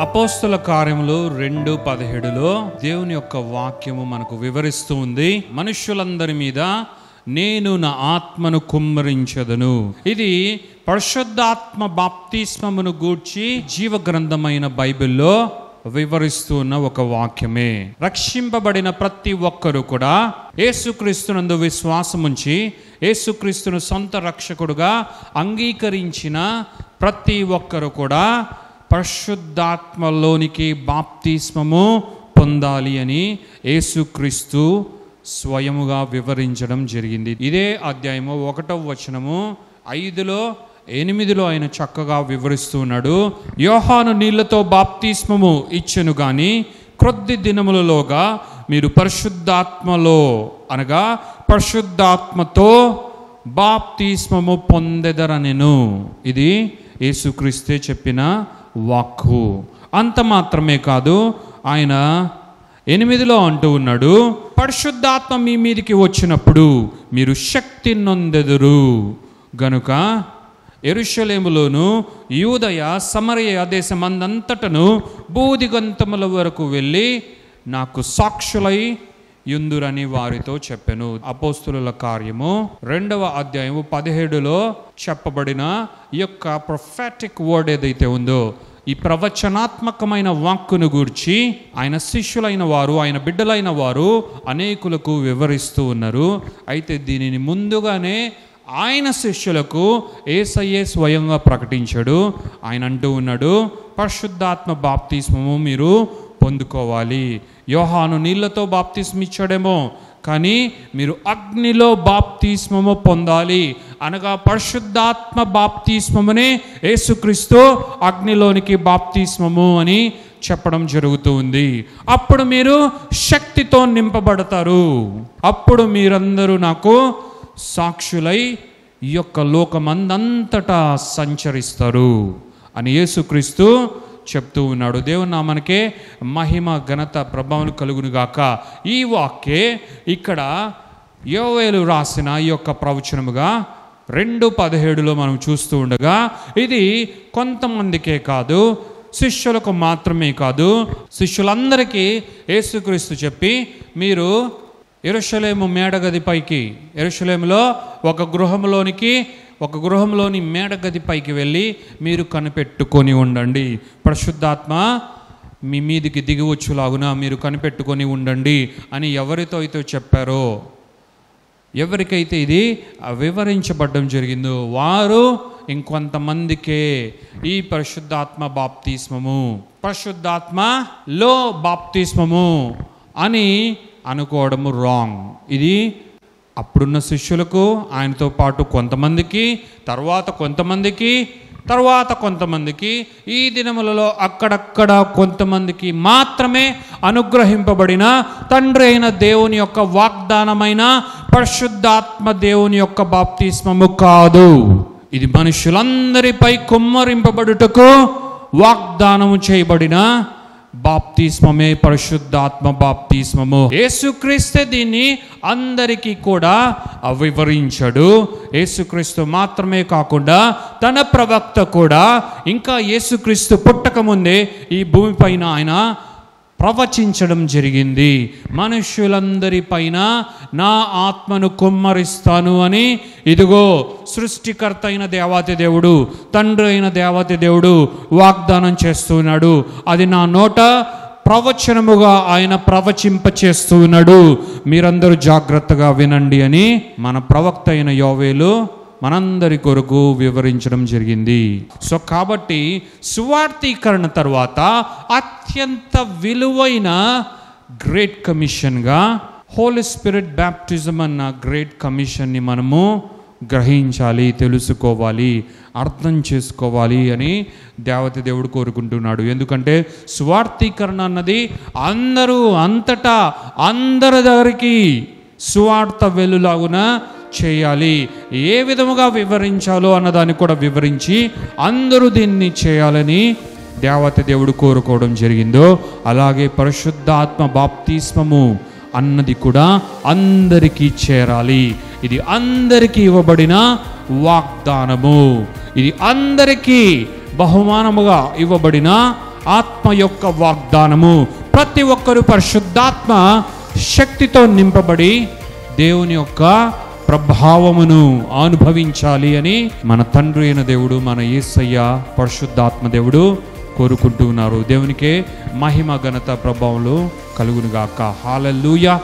అపోస్తల కార్యములు 2:17లో దేవుని యొక్క వాక్యము మనకు వివరిస్తూ ఉంది. మనుష్యులందరి మీద నేను నా ఆత్మను కుమ్మరించదను. ఇది పరిశుద్ధాత్మ బాప్తిస్మమును గూర్చి జీవ గ్రంథమైన బైబిల్లో వివరిస్తున్న ఒక వాక్యమే. రక్షింపబడిన ప్రతి ఒక్కరు కూడా యేసుక్రీస్తునందు విశ్వాసముంచి యేసుక్రీస్తును సొంత రక్షకుడుగా అంగీకరించిన ప్రతి ఒక్కరు కూడా పరిశుద్ధాత్మలోనికి బాప్తిస్మము పొందాలి అని యేసుక్రీస్తు స్వయముగా వివరించడం జరిగింది. ఇదే అధ్యాయము 1వ వచనము 5లో 8లో ఆయన చక్కగా వివరిస్తూ ఉన్నాడు. యోహాను నీళ్లతో బాప్తిస్మము ఇచ్చెను గాని కొద్ది దినములలోగా మీరు పరిశుద్ధాత్మలో అనగా పరిశుద్ధాత్మతో బాప్తిస్మము పొందెదరనెను. ఇది యేసుక్రీస్తే చెప్పిన వాక్కు. అంత మాత్రమే కాదు, ఆయన 8లో అంటూ ఉన్నాడు, పరిశుద్ధాత్మ మీ మీదికి వచ్చినప్పుడు మీరు శక్తి నొందెదరు గనుక యెరూషలేములోను యూదయ సమరయ దేశమందంతటను బూదిగంతముల వరకు వెళ్ళి నాకు సాక్షులై యుందురని వారితో చెప్పెను. అపోస్తుల కార్యము 2వ అధ్యాయము 17లో చెప్పబడిన ఈ యొక్క ప్రొఫెటిక్ వర్డ్ ఏదైతే ఉందో, ఈ ప్రవచనాత్మకమైన వాక్కును గూర్చి ఆయన శిష్యులైన వారు, ఆయన బిడ్డలైన వారు అనేకులకు వివరిస్తూ ఉన్నారు. అయితే దీనిని ముందుగానే ఆయన శిష్యులకు యేసయ్యే స్వయంగా ప్రకటించాడు. ఆయన అంటూ ఉన్నాడు, పరిశుద్ధాత్మ బాప్తిస్మము మీరు పొందుకోవాలి. యోహాను నీళ్లతో బాప్తిస్మం ఇచ్చాడేమో, కానీ మీరు అగ్నిలో బాప్తిస్మము పొందాలి. అనగా పరిశుద్ధాత్మ బాప్తిస్మమునే యేసుక్రీస్తు అగ్నిలోనికి బాప్తిస్మము అని చెప్పడం జరుగుతూ ఉంది. అప్పుడు మీరు శక్తితో నింపబడతారు. అప్పుడు మీరందరూ నాకు సాక్షులై ఈ యొక్క లోకమందంతటా సంచరిస్తారు అని యేసుక్రీస్తు చెప్తూ ఉన్నాడు. దేవుని నామానికే మహిమ ఘనత ప్రభావం కలుగును గాక. ఈ వాక్యే ఇక్కడ యోవేలు రాసిన ఈ యొక్క ప్రవచనముగా 2:17లో మనం చూస్తూ ఉండగా, ఇది కొంతమందికే కాదు, శిష్యులకు మాత్రమే కాదు, శిష్యులందరికీ యేసుక్రీస్తు చెప్పి, మీరు యెరూషలేము మేడగది పైకి, యెరూషలేములో ఒక గృహంలోని మేడగది పైకి వెళ్ళి మీరు కనిపెట్టుకొని ఉండండి, పరిశుద్ధాత్మ మీ మీదికి దిగివచ్చులాగున మీరు కనిపెట్టుకొని ఉండండి అని ఎవరితో అయితే చెప్పారో, ఎవరికైతే ఇది వివరించబడడం జరిగిందో వారు ఇంకొంతమందికే ఈ పరిశుద్ధాత్మ బాప్తిస్మము, పరిశుద్ధాత్మలో బాప్తిస్మము అని అనుకోవడము రాంగ్. ఇది అప్పుడున్న శిష్యులకు, ఆయనతో పాటు కొంతమందికి, తర్వాత కొంతమందికి, ఈ దినములలో అక్కడక్కడ కొంతమందికి మాత్రమే అనుగ్రహింపబడిన తండ్రి అయిన దేవుని యొక్క వాగ్దానమైన పరిశుద్ధాత్మ దేవుని యొక్క బాప్తిస్మము కాదు. ఇది మనుషులందరిపై కుమ్మరింపబడుటకు వాగ్దానము చేయబడిన బాప్తిస్మమే పరిశుద్ధాత్మ బాప్తిస్మము. యేసుక్రీస్తే దీన్ని అందరికీ కూడా వివరించాడు. యేసుక్రీస్తు మాత్రమే కాకుండా తన ప్రవక్త కూడా ఇంకా యేసుక్రీస్తు పుట్టక ముందే ఈ భూమిపైన ఆయన ప్రవచించడం జరిగింది. మనుష్యులందరిపైన నా ఆత్మను కుమ్మరిస్తాను అని, ఇదిగో సృష్టికర్త అయిన దేవాతి దేవుడు, తండ్రి అయిన దేవాతి దేవుడు వాగ్దానం చేస్తున్నాడు. అది నా నోట ప్రవచనముగా ఆయన ప్రవచింపచేస్తూ ఉన్నాడు. మీరందరూ జాగ్రత్తగా వినండి అని మన ప్రవక్త అయిన యోవేలు మనందరి కొరకు వివరించడం జరిగింది. సో కాబట్టి సువార్తీకరణ తర్వాత అత్యంత విలువైన గ్రేట్ కమిషన్గా హోలీ స్పిరిట్ బ్యాప్టిజం అన్న గ్రేట్ కమిషన్ని మనము గ్రహించాలి, తెలుసుకోవాలి, అర్థం చేసుకోవాలి అని దేవత దేవుడు కోరుకుంటున్నాడు. ఎందుకంటే సువార్తీకరణ అన్నది అంతటా అందరి దగ్గరికి సువార్త వెలులాగున చేయాలి. ఏ విధముగా వివరించాలో అన్నదాన్ని కూడా వివరించి అందరూ దీన్ని చేయాలని దేవత దేవుడు కోరుకోవడం జరిగిందో, అలాగే పరిశుద్ధాత్మ బాప్తిస్మము అన్నది కూడా అందరికీ చేరాలి. ఇది అందరికీ ఇవ్వబడిన వాగ్దానము, ఇది అందరికీ బహుమానముగా ఇవ్వబడిన ఆత్మ యొక్క వాగ్దానము. ప్రతి ఒక్కరూ పరిశుద్ధాత్మ శక్తితో నింపబడి దేవుని యొక్క ప్రభావమును అనుభవించాలి అని మన తండ్రి అయిన దేవుడు, మన యేసయ్య పరిశుద్ధాత్మ దేవుడు కోరుకుంటూ ఉన్నారు. దేవునికే మహిమ ఘనత ప్రభావములు కలుగునుగాక. హల్లెలూయా.